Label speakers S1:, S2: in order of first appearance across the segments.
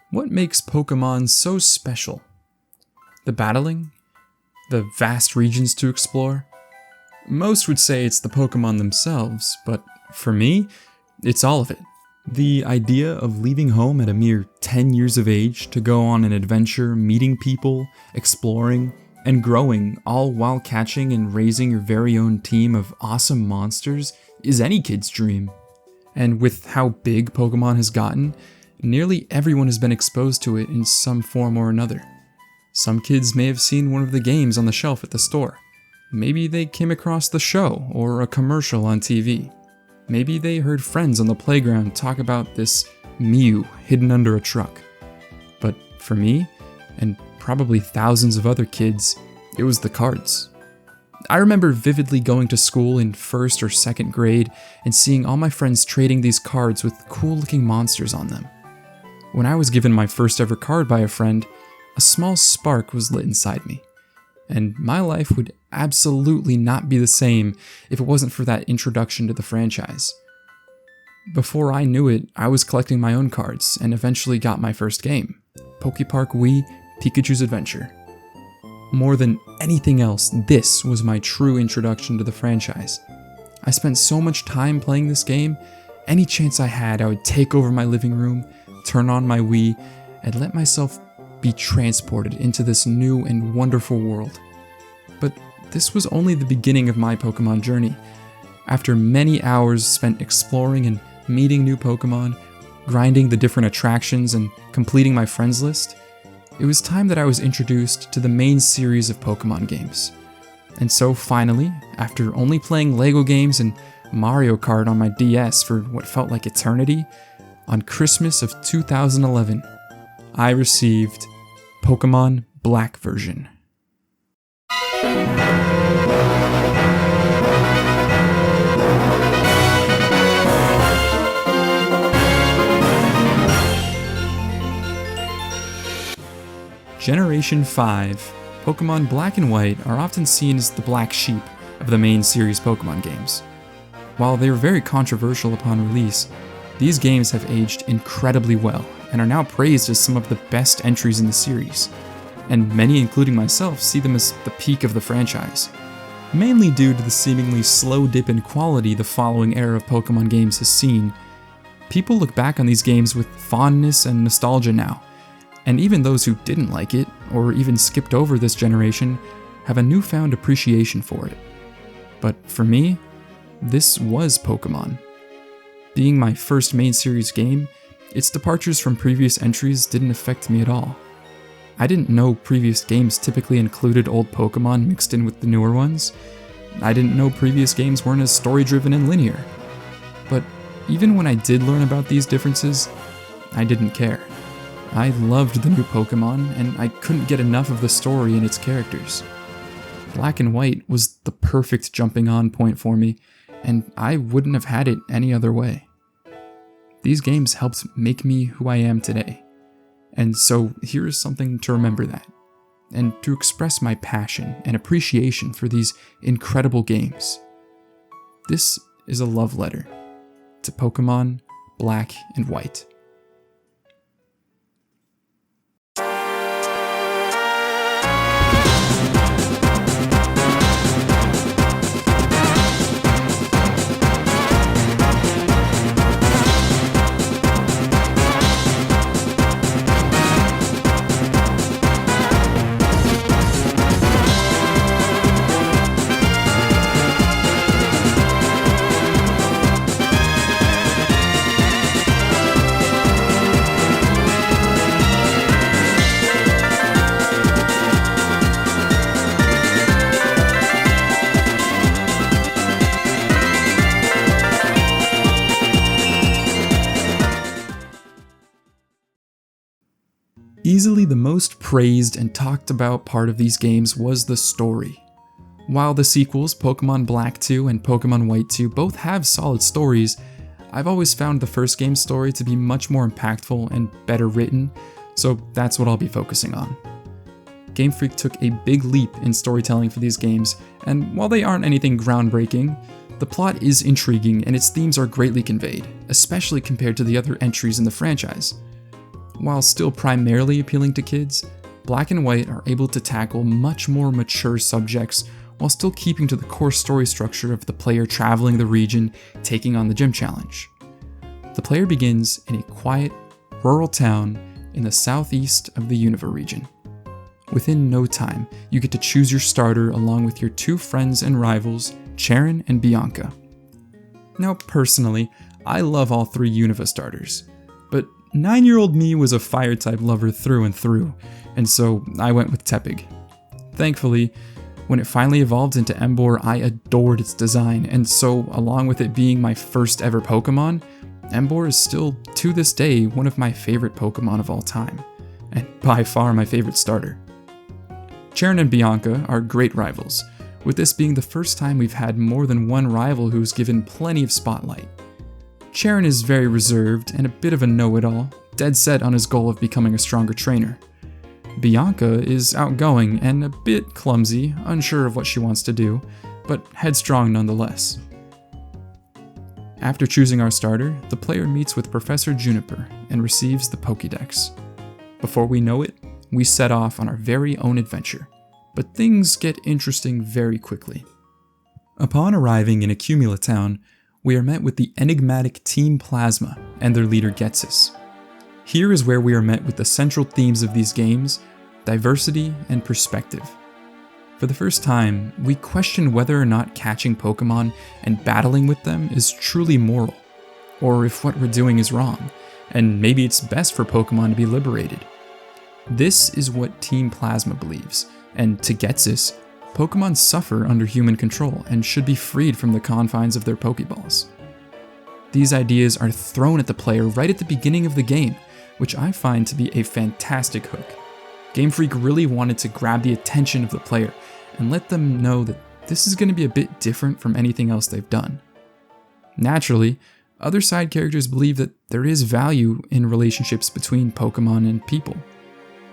S1: What makes Pokémon so special? The battling? The vast regions to explore? Most would say it's the Pokémon themselves, but for me, it's all of it. The idea of leaving home at a mere 10 years of age to go on an adventure, meeting people, exploring, and growing, all while catching and raising your very own team of awesome monsters is any kid's dream. And with how big Pokémon has gotten, nearly everyone has been exposed to it in some form or another. Some kids may have seen one of the games on the shelf at the store. Maybe they came across the show or a commercial on TV. Maybe they heard friends on the playground talk about this Mew hidden under a truck. But for me, and probably thousands of other kids, it was the cards. I remember vividly going to school in 1st or 2nd grade and seeing all my friends trading these cards with cool-looking monsters on them. When I was given my first ever card by a friend, a small spark was lit inside me. And my life would absolutely not be the same if it wasn't for that introduction to the franchise. Before I knew it, I was collecting my own cards and eventually got my first game, Poképark Wii Pikachu's Adventure. More than anything else, this was my true introduction to the franchise. I spent so much time playing this game, any chance I had, I would take over my living room, turn on my Wii, and let myself be transported into this new and wonderful world. But this was only the beginning of my Pokemon journey. After many hours spent exploring and meeting new Pokemon, grinding the different attractions and completing my friends list, it was time that I was introduced to the main series of Pokemon games. And so finally, after only playing LEGO games and Mario Kart on my DS for what felt like eternity, on Christmas of 2011, I received Pokémon Black version. Generation 5, Pokémon Black and White are often seen as the black sheep of the main series Pokémon games. While they were very controversial upon release, these games have aged incredibly well and are now praised as some of the best entries in the series, and many, including myself, see them as the peak of the franchise, mainly due to the seemingly slow dip in quality the following era of Pokemon games has seen. People look back on these games with fondness and nostalgia now, and even those who didn't like it, or even skipped over this generation, have a newfound appreciation for it. But for me, this was Pokemon. Being my first main series game, its departures from previous entries didn't affect me at all. I didn't know previous games typically included old Pokemon mixed in with the newer ones. I didn't know previous games weren't as story-driven and linear. But even when I did learn about these differences, I didn't care. I loved the new Pokemon, and I couldn't get enough of the story and its characters. Black and White was the perfect jumping-on point for me, and I wouldn't have had it any other way. These games helped make me who I am today, and so here is something to remember that, and to express my passion and appreciation for these incredible games. This is a love letter to Pokémon Black and White. Easily the most praised and talked about part of these games was the story. While the sequels, Pokémon Black 2 and Pokémon White 2, both have solid stories, I've always found the first game's story to be much more impactful and better written, so that's what I'll be focusing on. Game Freak took a big leap in storytelling for these games, and while they aren't anything groundbreaking, the plot is intriguing and its themes are greatly conveyed, especially compared to the other entries in the franchise. while still primarily appealing to kids, Black and White are able to tackle much more mature subjects while still keeping to the core story structure of the player traveling the region, taking on the gym challenge. The player begins in a quiet, rural town in the southeast of the Unova region. Within no time, you get to choose your starter along with your two friends and rivals, Charon and Bianca. Now personally, I love all three Unova starters, but 9-year-old me was a fire-type lover through and through, and so I went with Tepig. Thankfully, when it finally evolved into Emboar, I adored its design, and so along with it being my first ever Pokemon, Emboar is still, to this day, one of my favorite Pokemon of all time, and by far my favorite starter. Charon and Bianca are great rivals, with this being the first time we've had more than one rival who's given plenty of spotlight. Charon is very reserved and a bit of a know-it-all, dead set on his goal of becoming a stronger trainer. Bianca is outgoing and a bit clumsy, unsure of what she wants to do, but headstrong nonetheless. After choosing our starter, the player meets with Professor Juniper and receives the Pokédex. Before we know it, we set off on our very own adventure, but things get interesting very quickly. Upon arriving in Accumula Town, we are met with the enigmatic Team Plasma and their leader Getsis. Here is where we are met with the central themes of these games, diversity and perspective. For the first time, we question whether or not catching Pokemon and battling with them is truly moral, or if what we're doing is wrong, and maybe it's best for Pokemon to be liberated. This is what Team Plasma believes, and to Getsis, Pokemon suffer under human control and should be freed from the confines of their Pokeballs. These ideas are thrown at the player right at the beginning of the game, which I find to be a fantastic hook. Game Freak really wanted to grab the attention of the player and let them know that this is going to be a bit different from anything else they've done. Naturally, other side characters believe that there is value in relationships between Pokemon and people,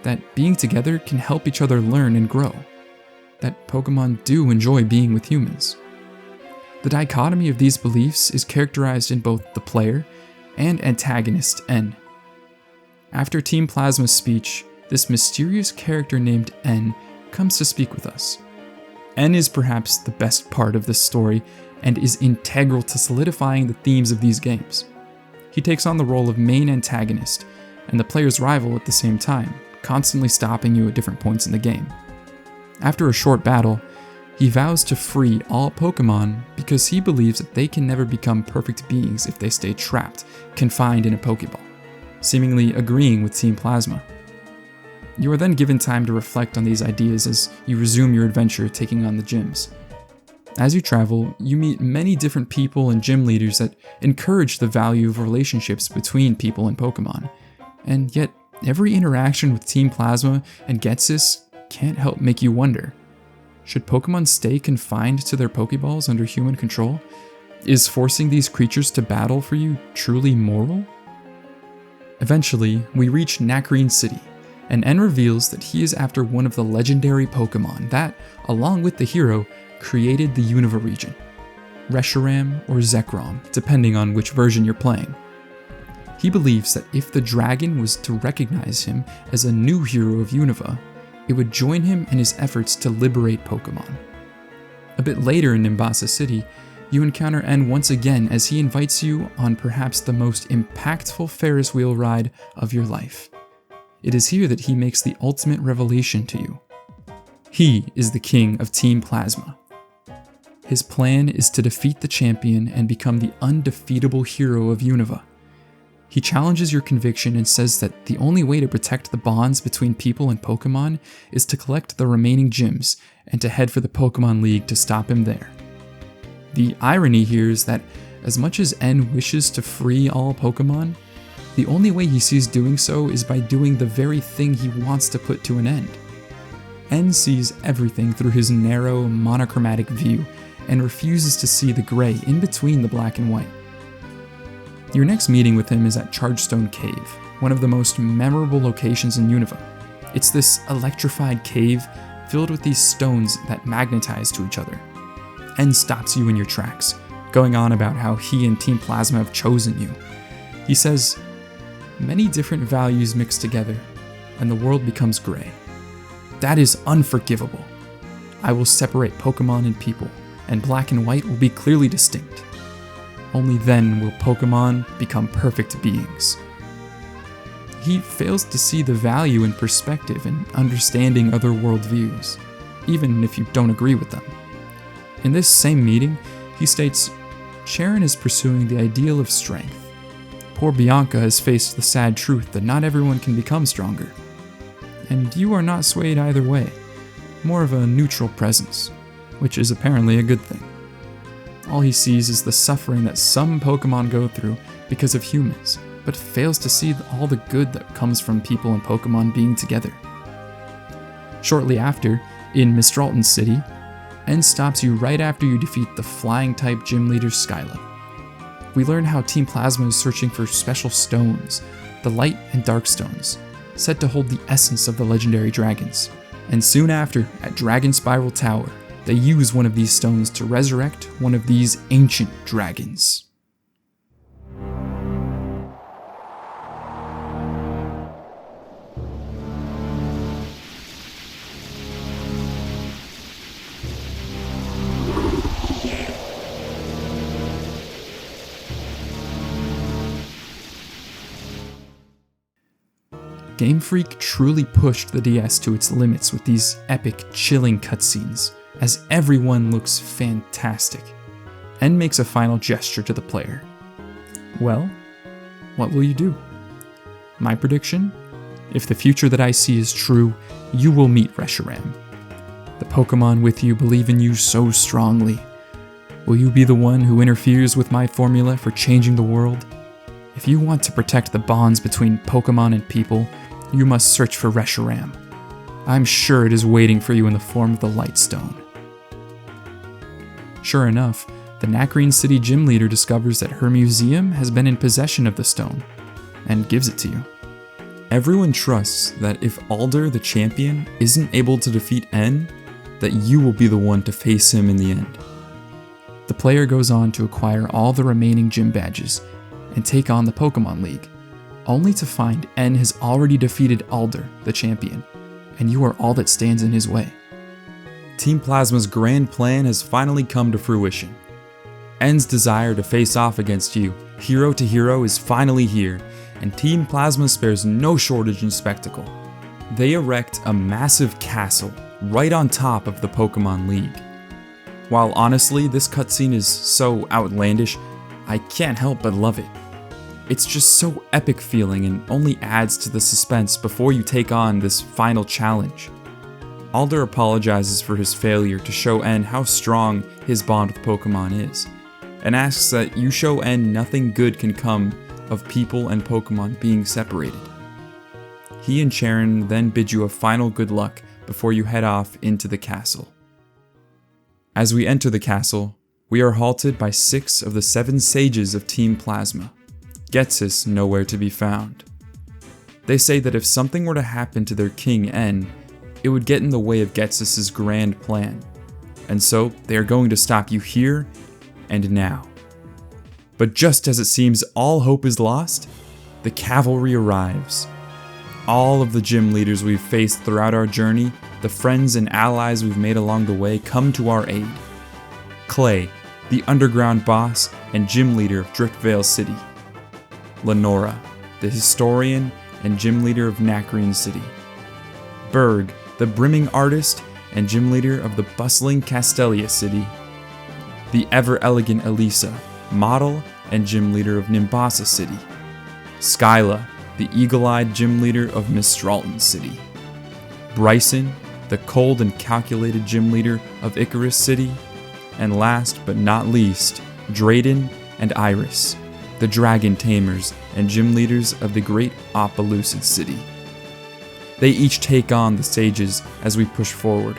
S1: that being together can help each other learn and grow, that Pokemon do enjoy being with humans. The dichotomy of these beliefs is characterized in both the player and antagonist N. After Team Plasma's speech, this mysterious character named N comes to speak with us. N is perhaps the best part of this story and is integral to solidifying the themes of these games. He takes on the role of main antagonist and the player's rival at the same time, constantly stopping you at different points in the game. After a short battle, he vows to free all Pokemon because he believes that they can never become perfect beings if they stay trapped, confined in a Pokeball, seemingly agreeing with Team Plasma. You are then given time to reflect on these ideas as you resume your adventure taking on the gyms. As you travel, you meet many different people and gym leaders that encourage the value of relationships between people and Pokemon, and yet every interaction with Team Plasma and Getsis can't help make you wonder, should Pokemon stay confined to their Pokeballs under human control? Is forcing these creatures to battle for you truly moral? Eventually, we reach Nacrene City, and N reveals that he is after one of the legendary Pokemon that, along with the hero, created the Unova region, Reshiram or Zekrom, depending on which version you're playing. He believes that if the dragon was to recognize him as a new hero of Unova, it would join him in his efforts to liberate Pokemon. A bit later in Nimbasa City, you encounter N once again as he invites you on perhaps the most impactful Ferris wheel ride of your life. It is here that he makes the ultimate revelation to you. He is the king of Team Plasma. His plan is to defeat the champion and become the undefeatable hero of Unova. He challenges your conviction and says that the only way to protect the bonds between people and Pokemon is to collect the remaining gyms and to head for the Pokemon League to stop him there. The irony here is that as much as N wishes to free all Pokemon, the only way he sees doing so is by doing the very thing he wants to put to an end. N sees everything through his narrow, monochromatic view and refuses to see the gray in between the black and white. Your next meeting with him is at Chargestone Cave, one of the most memorable locations in Unova. It's this electrified cave filled with these stones that magnetize to each other. N stops you in your tracks, going on about how he and Team Plasma have chosen you. He says, many different values mix together, and the world becomes gray. That is unforgivable. I will separate Pokémon and people, and black and white will be clearly distinct. Only then will Pokémon become perfect beings. He fails to see the value in perspective and understanding other worldviews, even if you don't agree with them. In this same meeting, he states, Sharon is pursuing the ideal of strength. Poor Bianca has faced the sad truth that not everyone can become stronger. And you are not swayed either way, more of a neutral presence, which is apparently a good thing. All he sees is the suffering that some Pokémon go through because of humans, but fails to see all the good that comes from people and Pokémon being together. Shortly after, in Mistralton City, N stops you right after you defeat the flying-type gym leader Skyla. We learn how Team Plasma is searching for special stones, the Light and Dark Stones, said to hold the essence of the legendary dragons. And soon after, at Dragon Spiral Tower, they use one of these stones to resurrect one of these ancient dragons. Game Freak truly pushed the DS to its limits with these epic, chilling cutscenes, as everyone looks fantastic. N makes a final gesture to the player. Well, what will you do? My prediction? If the future that I see is true, you will meet Reshiram. The Pokémon with you believe in you so strongly. Will you be the one who interferes with my formula for changing the world? If you want to protect the bonds between Pokémon and people, you must search for Reshiram. I'm sure it is waiting for you in the form of the Light Stone. Sure enough, the Nakreen City gym leader discovers that her museum has been in possession of the stone, and gives it to you. Everyone trusts that if Alder, the champion, isn't able to defeat N, that you will be the one to face him in the end. The player goes on to acquire all the remaining gym badges, and take on the Pokémon League, only to find N has already defeated Alder, the champion, and you are all that stands in his way. Team Plasma's grand plan has finally come to fruition. N's desire to face off against you, hero to hero, is finally here, and Team Plasma spares no shortage in spectacle. They erect a massive castle right on top of the Pokémon League. While honestly this cutscene is so outlandish, I can't help but love it. It's just so epic feeling and only adds to the suspense before you take on this final challenge. Alder apologizes for his failure to show N how strong his bond with Pokémon is, and asks that you show N nothing good can come of people and Pokémon being separated. He and Sharon then bid you a final good luck before you head off into the castle. As we enter the castle, we are halted by 6 of the 7 sages of Team Plasma. Getsis nowhere to be found. They say that if something were to happen to their king N, it would get in the way of Getsis' grand plan, and so they are going to stop you here and now. But just as it seems all hope is lost, the cavalry arrives. All of the gym leaders we've faced throughout our journey, the friends and allies we've made along the way, come to our aid. Clay, the underground boss and gym leader of Driftvale City. Lenora, the historian and gym leader of Nakreen City. Berg, the brimming artist and gym leader of the bustling Castelia City. The ever-elegant Elisa, model and gym leader of Nimbasa City. Skyla, the eagle-eyed gym leader of Mistralton City. Bryson, the cold and calculated gym leader of Icarus City. And last but not least, Drayden and Iris, the dragon tamers and gym leaders of the great Opelucid City. They each take on the sages as we push forward.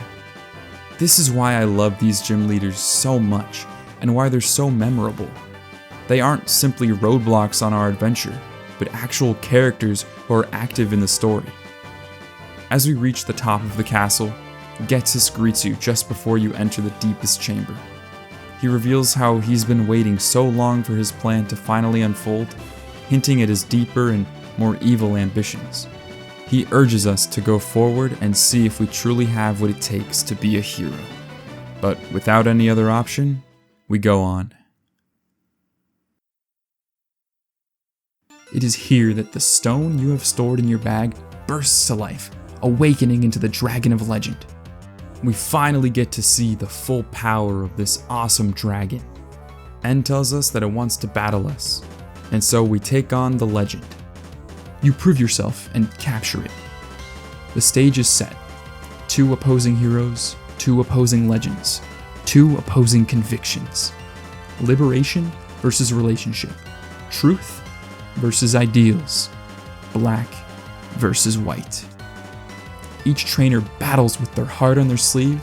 S1: This is why I love these gym leaders so much, and why they're so memorable. They aren't simply roadblocks on our adventure, but actual characters who are active in the story. As we reach the top of the castle, Getsis greets you just before you enter the deepest chamber. He reveals how he's been waiting so long for his plan to finally unfold, hinting at his deeper and more evil ambitions. He urges us to go forward and see if we truly have what it takes to be a hero. But without any other option, we go on. It is here that the stone you have stored in your bag bursts to life, awakening into the dragon of legend. We finally get to see the full power of this awesome dragon. N tells us that it wants to battle us, and so we take on the legend. You prove yourself and capture it. The stage is set. 2 opposing heroes, 2 opposing legends, 2 opposing convictions. Liberation versus relationship. Truth versus ideals. Black versus white. Each trainer battles with their heart on their sleeve,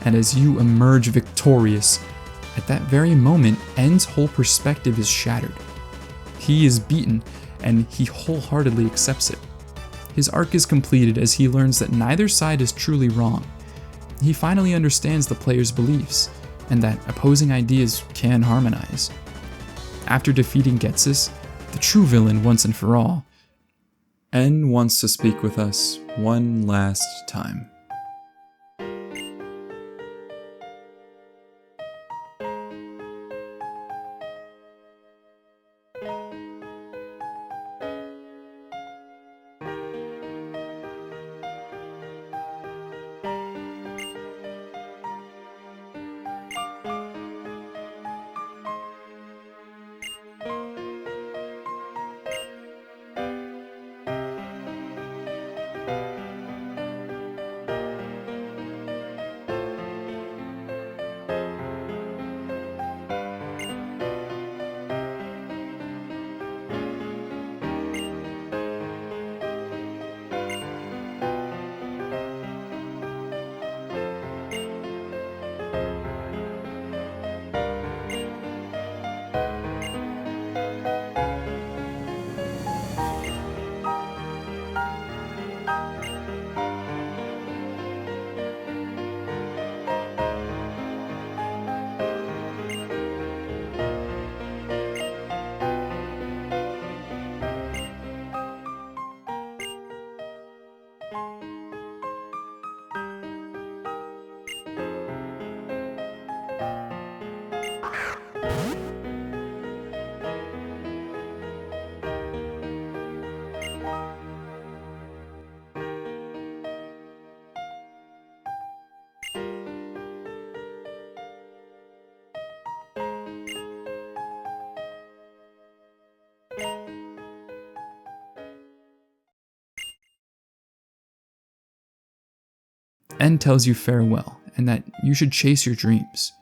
S1: and as you emerge victorious, at that very moment, N's whole perspective is shattered. He is beaten, and he wholeheartedly accepts it. His arc is completed as he learns that neither side is truly wrong. He finally understands the player's beliefs, and that opposing ideas can harmonize. After defeating Getsus, the true villain once and for all, N wants to speak with us one last time. N tells you farewell, and that you should chase your dreams.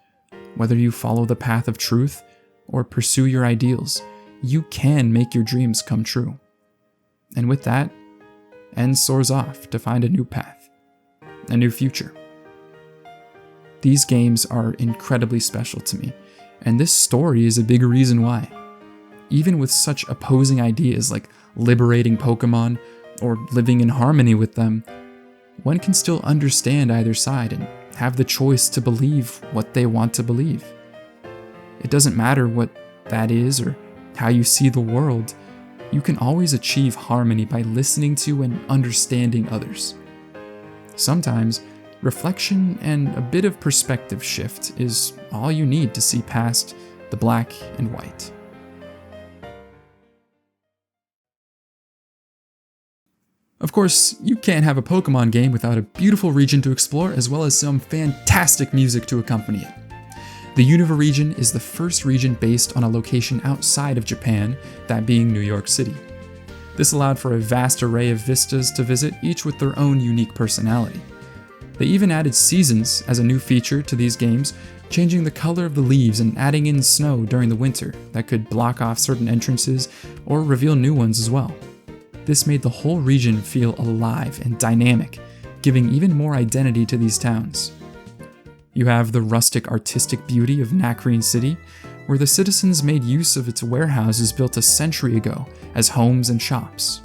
S1: Whether you follow the path of truth or pursue your ideals, you can make your dreams come true. And with that, N soars off to find a new path, a new future. These games are incredibly special to me, and this story is a big reason why. Even with such opposing ideas like liberating Pokémon or living in harmony with them, one can still understand either side and have the choice to believe what they want to believe. It doesn't matter what that is or how you see the world, you can always achieve harmony by listening to and understanding others. Sometimes, reflection and a bit of perspective shift is all you need to see past the black and white. Of course, you can't have a Pokémon game without a beautiful region to explore as well as some fantastic music to accompany it. The Unova region is the first region based on a location outside of Japan, that being New York City. This allowed for a vast array of vistas to visit, each with their own unique personality. They even added seasons as a new feature to these games, changing the color of the leaves and adding in snow during the winter that could block off certain entrances or reveal new ones as well. This made the whole region feel alive and dynamic, giving even more identity to these towns. You have the rustic artistic beauty of Nakreen City, where the citizens made use of its warehouses built a century ago as homes and shops.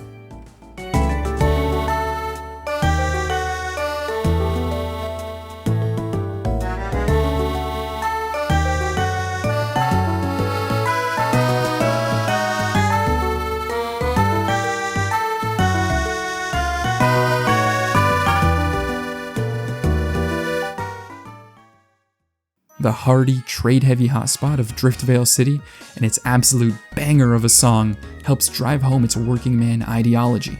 S1: the hardy, trade-heavy hotspot of Driftvale City, and its absolute banger of a song helps drive home its working man ideology.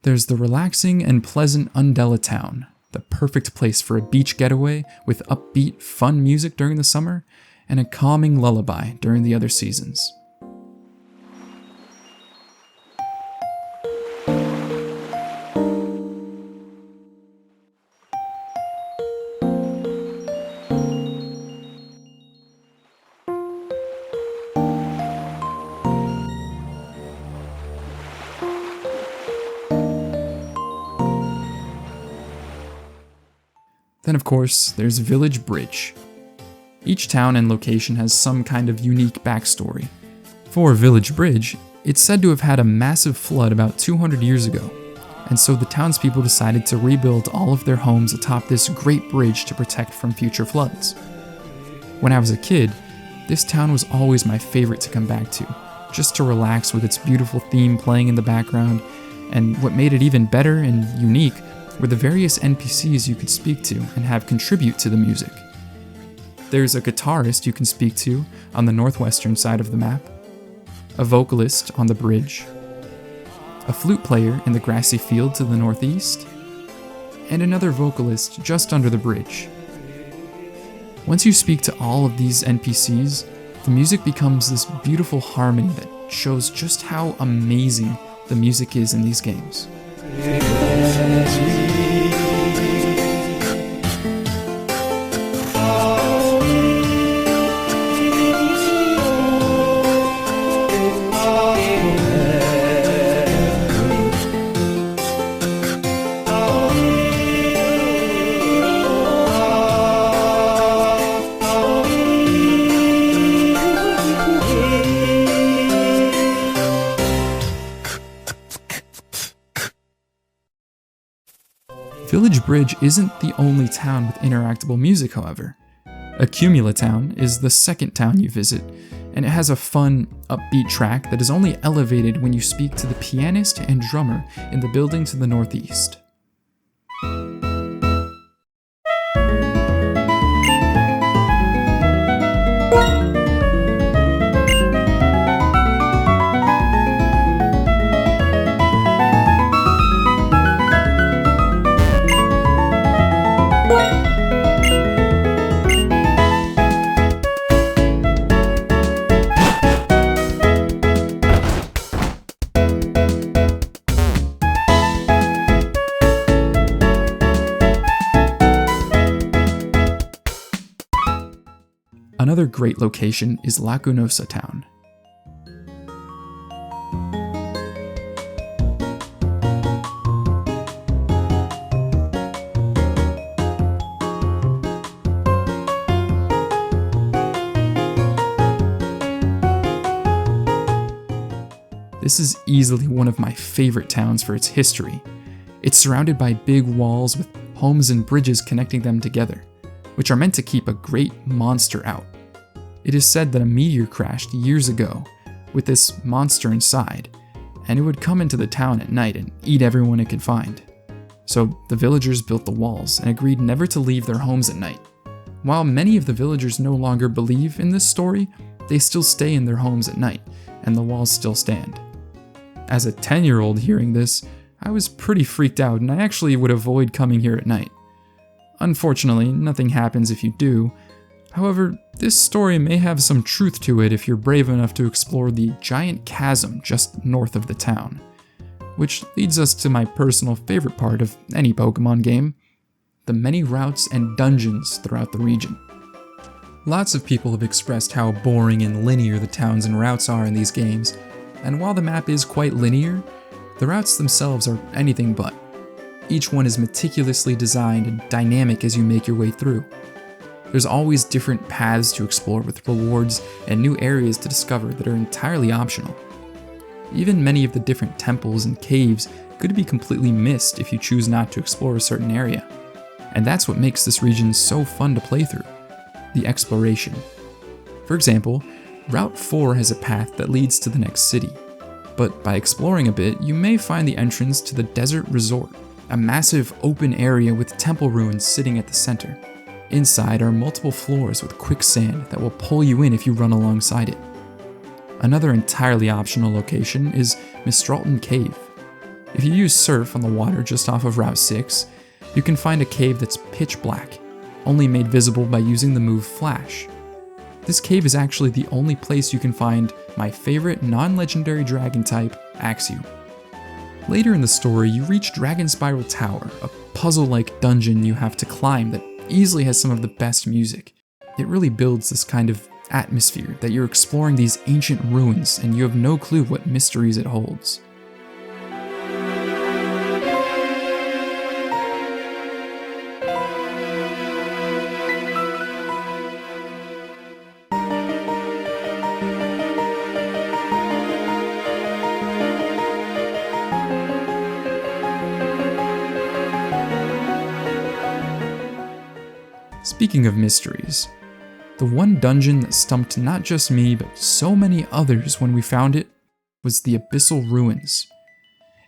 S1: There's the relaxing and pleasant Undella Town, the perfect place for a beach getaway with upbeat, fun music during the summer and a calming lullaby during the other seasons. Then of course, there's Village Bridge. Each town and location has some kind of unique backstory. For Village Bridge, it's said to have had a massive flood about 200 years ago, and so the townspeople decided to rebuild all of their homes atop this great bridge to protect from future floods. When I was a kid, this town was always my favorite to come back to, just to relax with its beautiful theme playing in the background, and what made it even better and unique were the various NPCs you could speak to and have contribute to the music. There's a guitarist you can speak to on the northwestern side of the map, a vocalist on the bridge, a flute player in the grassy field to the northeast, and another vocalist just under the bridge. Once you speak to all of these NPCs, the music becomes this beautiful harmony that shows just how amazing the music is in these games. Village Bridge isn't the only town with interactable music, however. Accumula Town is the second town you visit, and it has a fun, upbeat track that is only elevated when you speak to the pianist and drummer in the building to the northeast. Another great location is Lacunosa Town. This is easily one of my favorite towns for its history. It's surrounded by big walls with homes and bridges connecting them together, which are meant to keep a great monster out. It is said that a meteor crashed years ago with this monster inside, and it would come into the town at night and eat everyone it could find. So the villagers built the walls and agreed never to leave their homes at night. While many of the villagers no longer believe in this story, they still stay in their homes at night, and the walls still stand. As a 10-year-old hearing this, I was pretty freaked out, and I actually would avoid coming here at night. Unfortunately, nothing happens if you do. However, this story may have some truth to it if you're brave enough to explore the giant chasm just north of the town. Which leads us to my personal favorite part of any Pokémon game, the many routes and dungeons throughout the region. Lots of people have expressed how boring and linear the towns and routes are in these games, and while the map is quite linear, the routes themselves are anything but. Each one is meticulously designed and dynamic as you make your way through. There's always different paths to explore with rewards and new areas to discover that are entirely optional. Even many of the different temples and caves could be completely missed if you choose not to explore a certain area. And that's what makes this region so fun to play through, the exploration. For example, Route 4 has a path that leads to the next city, but by exploring a bit, you may find the entrance to the Desert Resort, a massive open area with temple ruins sitting at the center. Inside are multiple floors with quicksand that will pull you in if you run alongside it. Another entirely optional location is Mistralton Cave. If you use surf on the water just off of Route 6, you can find a cave that's pitch black, only made visible by using the move Flash. This cave is actually the only place you can find my favorite non-legendary dragon type, Axew. Later in the story, you reach Dragon Spiral Tower, a puzzle-like dungeon you have to climb that easily has some of the best music. It really builds this kind of atmosphere that you're exploring these ancient ruins and you have no clue what mysteries it holds. Speaking of mysteries, the one dungeon that stumped not just me but so many others when we found it was the Abyssal Ruins.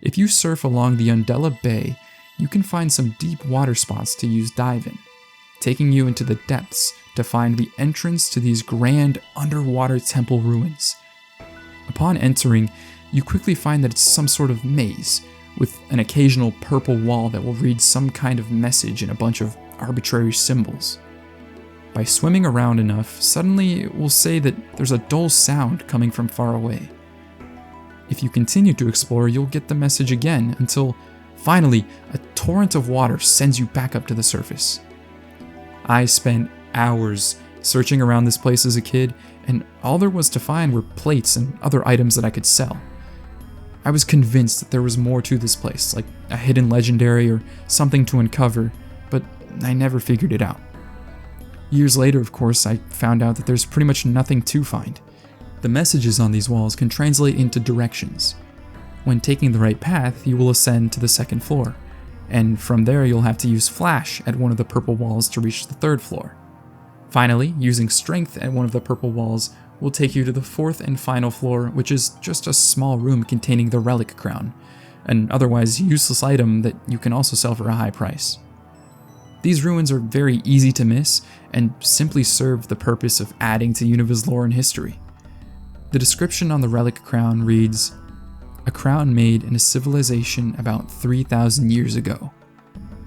S1: If you surf along the Undella Bay, you can find some deep water spots to use dive in, taking you into the depths to find the entrance to these grand underwater temple ruins. Upon entering, you quickly find that it's some sort of maze, with an occasional purple wall that will read some kind of message in a bunch of arbitrary symbols. By swimming around enough, suddenly it will say that there's a dull sound coming from far away. If you continue to explore, you'll get the message again until, finally, a torrent of water sends you back up to the surface. I spent hours searching around this place as a kid, and all there was to find were plates and other items that I could sell. I was convinced that there was more to this place, like a hidden legendary or something to uncover, but I never figured it out. Years later, of course, I found out that there's pretty much nothing to find. The messages on these walls can translate into directions. When taking the right path, you will ascend to the second floor, and from there you'll have to use Flash at one of the purple walls to reach the third floor. Finally, using Strength at one of the purple walls will take you to the fourth and final floor, which is just a small room containing the Relic Crown, an otherwise useless item that you can also sell for a high price. These ruins are very easy to miss and simply serve the purpose of adding to Unova's lore and history. The description on the Relic Crown reads, "A crown made in a civilization about 3,000 years ago.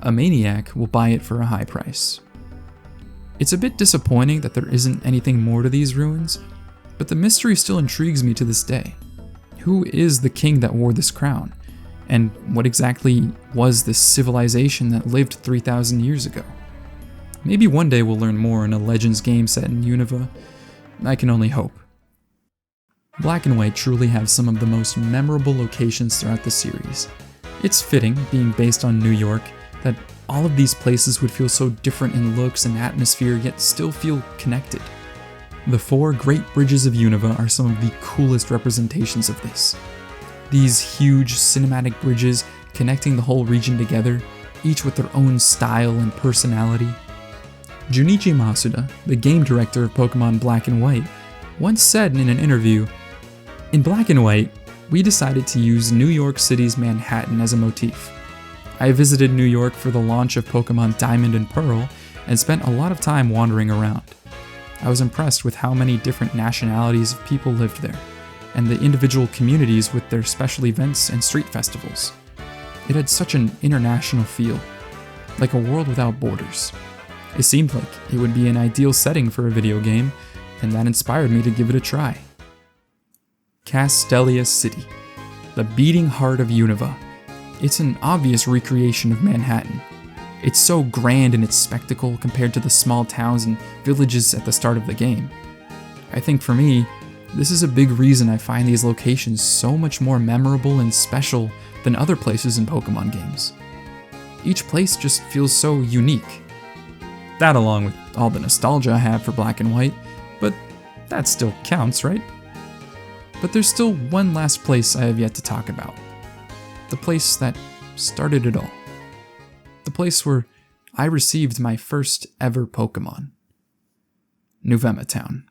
S1: A maniac will buy it for a high price." It's a bit disappointing that there isn't anything more to these ruins, but the mystery still intrigues me to this day. Who is the king that wore this crown? And what exactly was this civilization that lived 3,000 years ago? Maybe one day we'll learn more in a Legends game set in Unova. I can only hope. Black and White truly have some of the most memorable locations throughout the series. It's fitting, being based on New York, that all of these places would feel so different in looks and atmosphere, yet still feel connected. The 4 Great Bridges of Unova are some of the coolest representations of this. These huge cinematic bridges connecting the whole region together, each with their own style and personality. Junichi Masuda, the game director of Pokémon Black and White, once said in an interview, "In Black and White, we decided to use New York City's Manhattan as a motif. I visited New York for the launch of Pokémon Diamond and Pearl and spent a lot of time wandering around. I was impressed with how many different nationalities of people lived there, and the individual communities with their special events and street festivals. It had such an international feel, like a world without borders. It seemed like it would be an ideal setting for a video game, and that inspired me to give it a try." Castelia City, the beating heart of Unova. It's an obvious recreation of Manhattan. It's so grand in its spectacle compared to the small towns and villages at the start of the game. I think for me, this is a big reason I find these locations so much more memorable and special than other places in Pokémon games. Each place just feels so unique. That along with all the nostalgia I have for Black and White, but that still counts, right? But there's still one last place I have yet to talk about. The place that started it all. The place where I received my first ever Pokémon. Novema Town.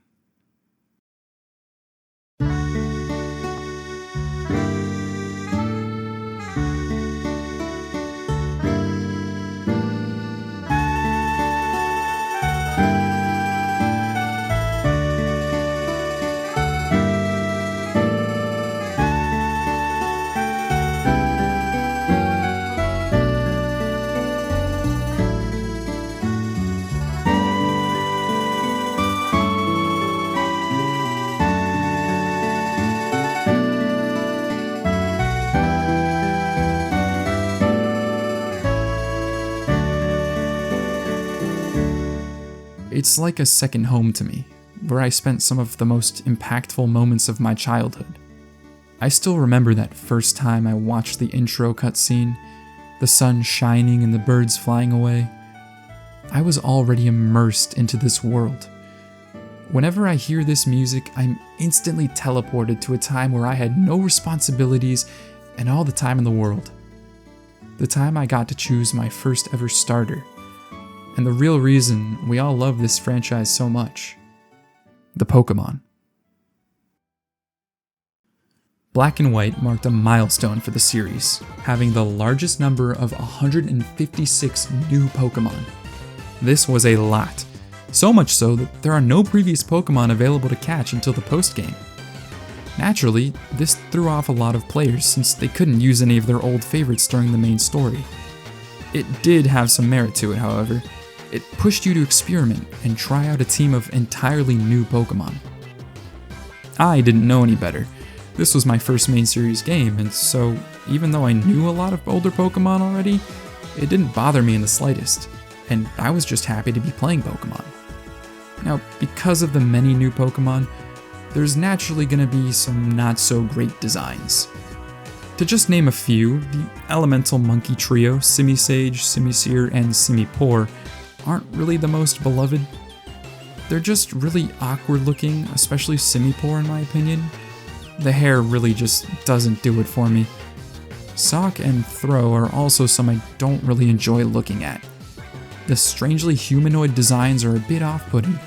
S1: It's like a second home to me, where I spent some of the most impactful moments of my childhood. I still remember that first time I watched the intro cutscene, the sun shining and the birds flying away. I was already immersed into this world. Whenever I hear this music, I'm instantly teleported to a time where I had no responsibilities and all the time in the world. The time I got to choose my first ever starter, and the real reason we all love this franchise so much: the Pokémon. Black and White marked a milestone for the series, having the largest number of 156 new Pokémon. This was a lot, so much so that there are no previous Pokémon available to catch until the post-game. Naturally, this threw off a lot of players since they couldn't use any of their old favorites during the main story. It did have some merit to it, however. It pushed you to experiment and try out a team of entirely new Pokémon. I didn't know any better. This was my first main series game, and so even though I knew a lot of older Pokémon already, it didn't bother me in the slightest, and I was just happy to be playing Pokémon. Now, because of the many new Pokémon, there's naturally going to be some not so great designs. To just name a few, the Elemental Monkey Trio, Simisage, Simisear, and Simipour aren't really the most beloved. They're just really awkward looking, especially Simipour in my opinion. The hair really just doesn't do it for me. Sock and Throw are also some I don't really enjoy looking at. The strangely humanoid designs are a bit off-putting,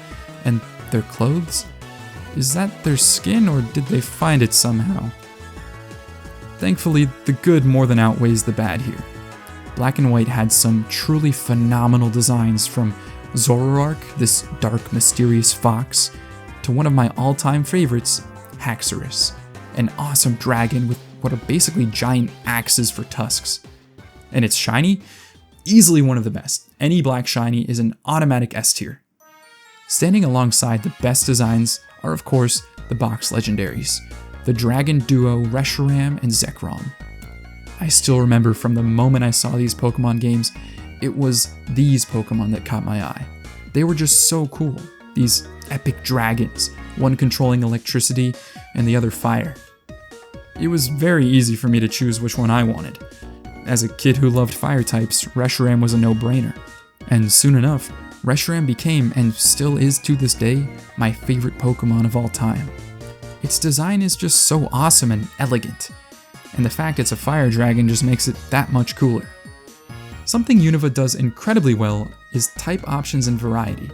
S1: and their clothes? Is that their skin, or did they find it somehow? Thankfully, the good more than outweighs the bad here. Black and White had some truly phenomenal designs, from Zoroark, this dark, mysterious fox, to one of my all-time favorites, Haxorus, an awesome dragon with what are basically giant axes for tusks. And it's shiny? Easily one of the best. Any black shiny is an automatic S tier. Standing alongside the best designs are, of course, the box legendaries, the dragon duo Reshiram and Zekrom. I still remember from the moment I saw these Pokemon games, it was these Pokemon that caught my eye. They were just so cool, these epic dragons, one controlling electricity and the other fire. It was very easy for me to choose which one I wanted. As a kid who loved fire types, Reshiram was a no-brainer. And soon enough, Reshiram became, and still is to this day, my favorite Pokemon of all time. Its design is just so awesome and elegant, and the fact it's a fire dragon just makes it that much cooler. Something Unova does incredibly well is type options and variety.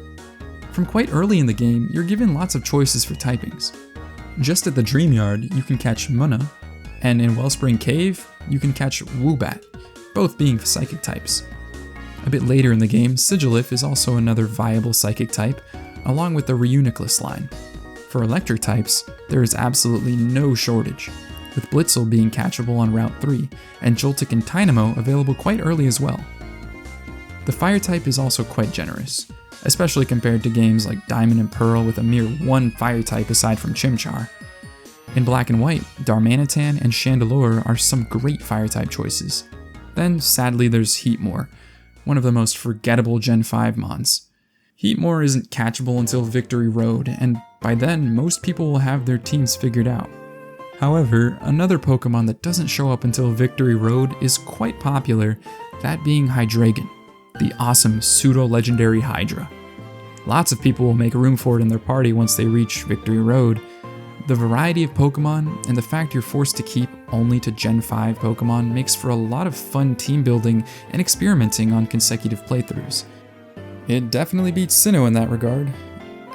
S1: From quite early in the game, you're given lots of choices for typings. Just at the Dream Yard, you can catch Munna, and in Wellspring Cave, you can catch Woobat, both being psychic types. A bit later in the game, Sigilif is also another viable psychic type, along with the Reuniclus line. For electric types, there is absolutely no shortage, with Blitzel being catchable on Route 3, and Joltik and Tynamo available quite early as well. The fire type is also quite generous, especially compared to games like Diamond and Pearl with a mere one fire type aside from Chimchar. In Black and White, Darmanitan and Chandelure are some great fire type choices. Then, sadly, there's Heatmor, one of the most forgettable Gen 5 mons. Heatmor isn't catchable until Victory Road, and by then, most people will have their teams figured out. However, another Pokemon that doesn't show up until Victory Road is quite popular, that being Hydreigon, the awesome pseudo-legendary Hydra. Lots of people will make room for it in their party once they reach Victory Road. The variety of Pokemon and the fact you're forced to keep only to Gen 5 Pokemon makes for a lot of fun team building and experimenting on consecutive playthroughs. It definitely beats Sinnoh in that regard,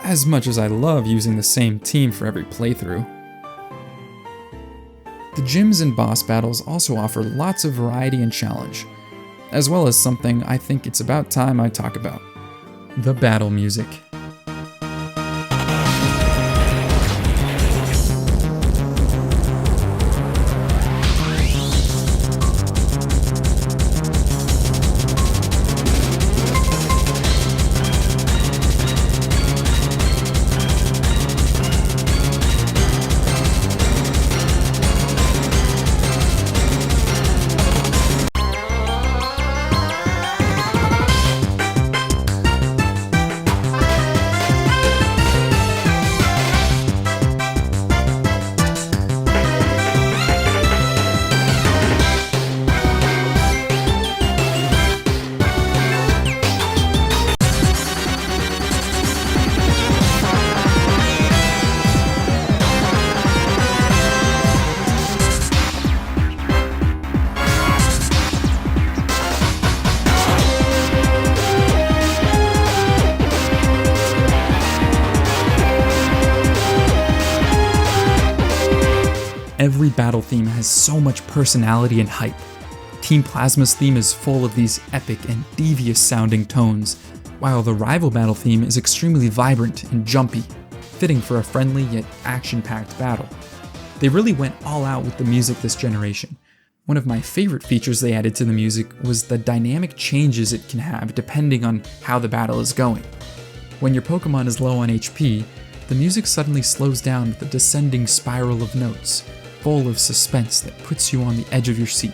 S1: as much as I love using the same team for every playthrough. The gyms and boss battles also offer lots of variety and challenge, as well as something I think it's about time I talk about: the battle music. every battle theme has so much personality and hype. Team Plasma's theme is full of these epic and devious sounding tones, while the rival battle theme is extremely vibrant and jumpy, fitting for a friendly yet action-packed battle. They really went all out with the music this generation. One of my favorite features they added to the music was the dynamic changes it can have depending on how the battle is going. When your Pokemon is low on HP, the music suddenly slows down with a descending spiral of notes, full of suspense that puts you on the edge of your seat.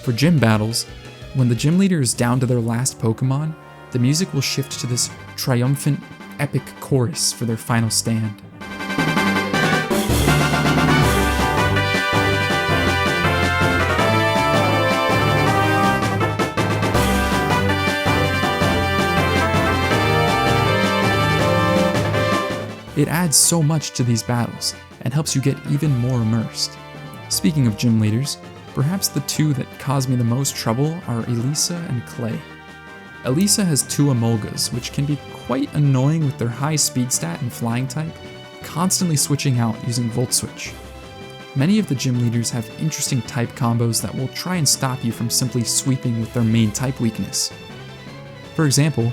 S1: For gym battles, when the gym leader is down to their last Pokemon, the music will shift to this triumphant, epic chorus for their final stand. It adds so much to these battles and helps you get even more immersed. Speaking of gym leaders, perhaps the two that cause me the most trouble are Elisa and Clay. Elisa has two Emolgas, which can be quite annoying with their high speed stat and flying type, constantly switching out using Volt Switch. Many of the gym leaders have interesting type combos that will try and stop you from simply sweeping with their main type weakness. For example,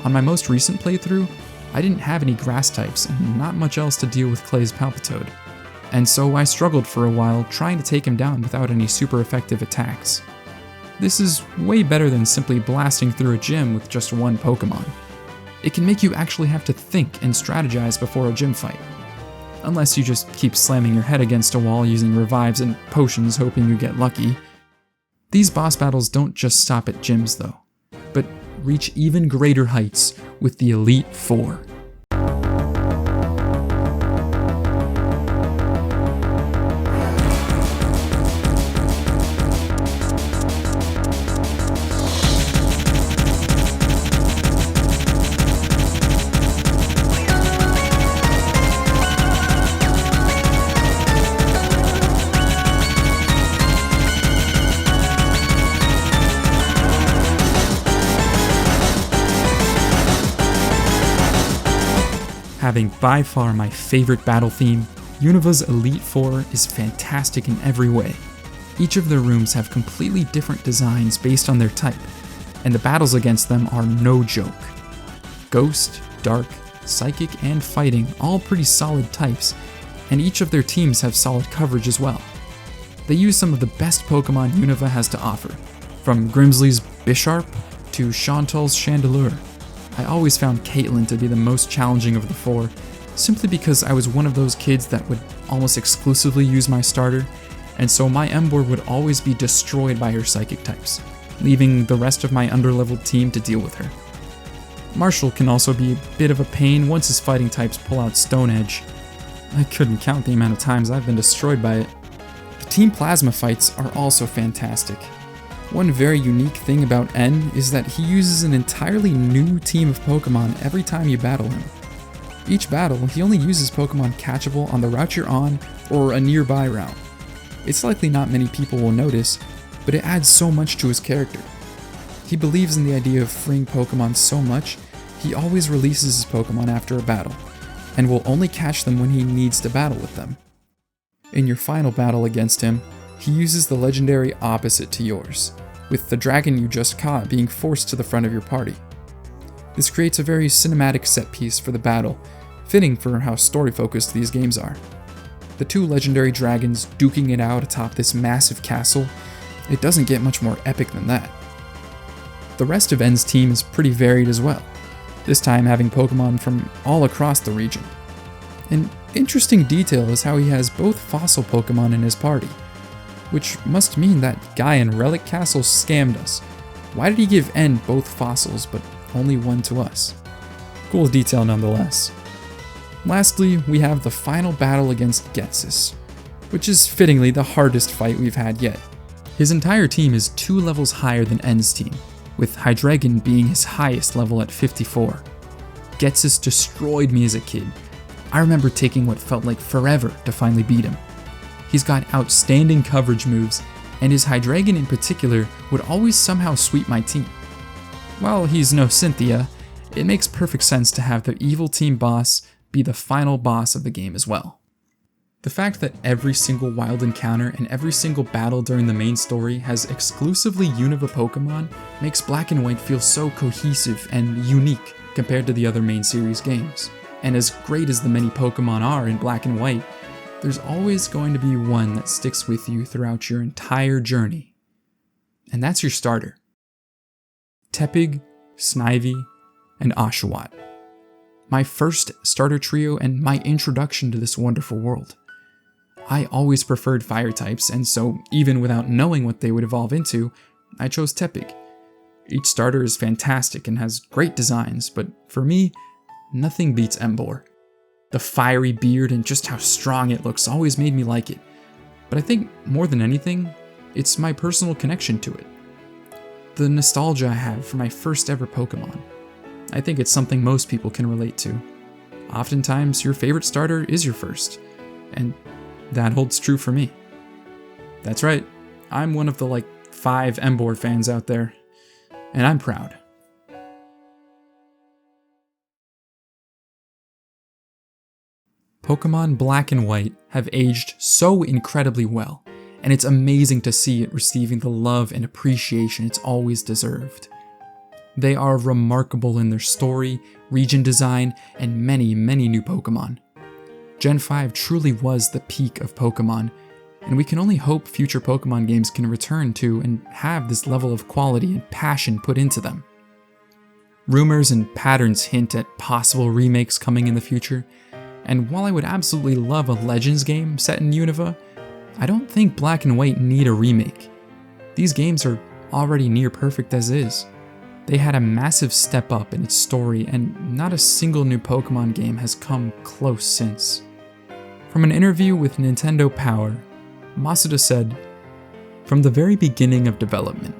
S1: on my most recent playthrough, I didn't have any grass types and not much else to deal with Clay's Palpitoad, and so I struggled for a while trying to take him down without any super effective attacks. This is way better than simply blasting through a gym with just one Pokemon. It can make you actually have to think and strategize before a gym fight. Unless you just keep slamming your head against a wall using revives and potions hoping you get lucky. These boss battles don't just stop at gyms though, but reach even greater heights with the Elite Four. Having by far my favorite battle theme, Unova's Elite Four is fantastic in every way. Each of their rooms have completely different designs based on their type, and the battles against them are no joke. Ghost, Dark, Psychic, and Fighting, all pretty solid types, and each of their teams have solid coverage as well. They use some of the best Pokemon Unova has to offer, from Grimsley's Bisharp to Chantal's Chandelure. I always found Caitlyn to be the most challenging of the four, simply because I was one of those kids that would almost exclusively use my starter, and so my Emboar would always be destroyed by her psychic types, leaving the rest of my underleveled team to deal with her. Marshall can also be a bit of a pain once his fighting types pull out Stone Edge. I couldn't count the amount of times I've been destroyed by it. The Team Plasma fights are also fantastic. One very unique thing about N is that he uses an entirely new team of Pokemon every time you battle him. Each battle, he only uses Pokemon catchable on the route you're on or a nearby route. It's likely not many people will notice, but it adds so much to his character. He believes in the idea of freeing Pokemon so much, he always releases his Pokemon after a battle, and will only catch them when he needs to battle with them. In your final battle against him, he uses the legendary opposite to yours, with the dragon you just caught being forced to the front of your party. This creates a very cinematic set piece for the battle, fitting for how story-focused these games are. The two legendary dragons duking it out atop this massive castle, it doesn't get much more epic than that. The rest of N's team is pretty varied as well, this time having Pokemon from all across the region. An interesting detail is how he has both fossil Pokemon in his party, which must mean that guy in Relic Castle scammed us. Why did he give N both fossils, but only one to us? Cool detail nonetheless. Lastly, we have the final battle against Getsis, which is fittingly the hardest fight we've had yet. His entire team is 2 levels higher than N's team, with Hydreigon being his highest level at 54. Getsis destroyed me as a kid. I remember taking what felt like forever to finally beat him. He's got outstanding coverage moves, and his Hydreigon in particular would always somehow sweep my team. While he's no Cynthia, it makes perfect sense to have the evil team boss be the final boss of the game as well. The fact that every single wild encounter and every single battle during the main story has exclusively Unova Pokémon makes Black and White feel so cohesive and unique compared to the other main series games. And as great as the many Pokémon are in Black and White, there's always going to be one that sticks with you throughout your entire journey. And that's your starter. Tepig, Snivy, and Oshawott. My first starter trio and my introduction to this wonderful world. I always preferred fire types, and so even without knowing what they would evolve into, I chose Tepig. Each starter is fantastic and has great designs, but for me, nothing beats Emboar. The fiery beard and just how strong it looks always made me like it. But I think more than anything, it's my personal connection to it. The nostalgia I have for my first ever Pokemon. I think it's something most people can relate to. Oftentimes, your favorite starter is your first, and that holds true for me. That's right, I'm one of the 5 Emboar fans out there, and I'm proud. Pokemon Black and White have aged so incredibly well, and it's amazing to see it receiving the love and appreciation it's always deserved. They are remarkable in their story, region design, and many, many new Pokemon. Gen 5 truly was the peak of Pokemon, and we can only hope future Pokemon games can return to and have this level of quality and passion put into them. Rumors and patterns hint at possible remakes coming in the future, and while I would absolutely love a Legends game set in Unova, I don't think Black and White need a remake. These games are already near perfect as is. They had a massive step up in its story, and not a single new Pokemon game has come close since. From an interview with Nintendo Power, Masuda said, "From the very beginning of development,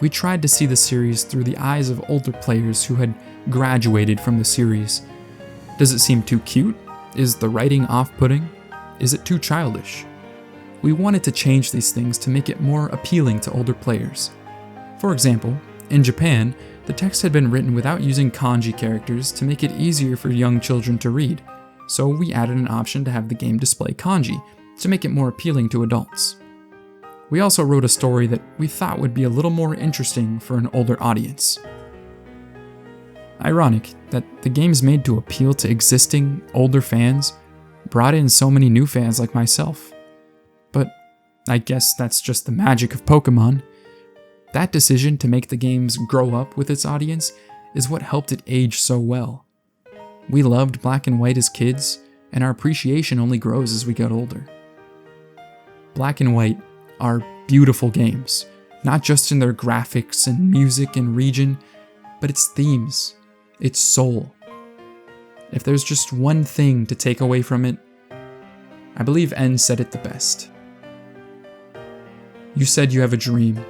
S1: we tried to see the series through the eyes of older players who had graduated from the series. Does it seem too cute? Is the writing off-putting? Is it too childish? We wanted to change these things to make it more appealing to older players. For example, in Japan, the text had been written without using kanji characters to make it easier for young children to read, so we added an option to have the game display kanji to make it more appealing to adults. We also wrote a story that we thought would be a little more interesting for an older audience." Ironic that the games made to appeal to existing, older fans brought in so many new fans like myself. But I guess that's just the magic of Pokemon. That decision to make the games grow up with its audience is what helped it age so well. We loved Black and White as kids, and our appreciation only grows as we get older. Black and White are beautiful games, not just in their graphics and music and region, but its themes, its soul. If there's just one thing to take away from it, I believe N said it the best. You said you have a dream.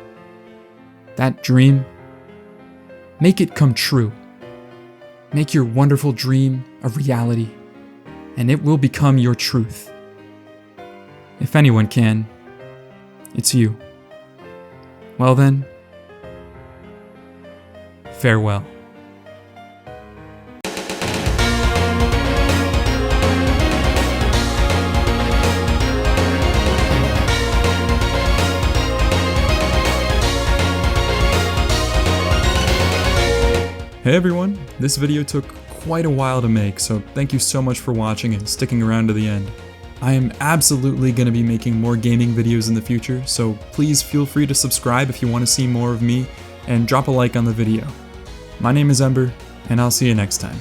S1: That dream, make it come true. Make your wonderful dream a reality, and it will become your truth. If anyone can, it's you. Well then, farewell. Hey everyone, this video took quite a while to make, so thank you so much for watching and sticking around to the end. I am absolutely going to be making more gaming videos in the future, so please feel free to subscribe if you want to see more of me, and drop a like on the video. My name is Ember, and I'll see you next time.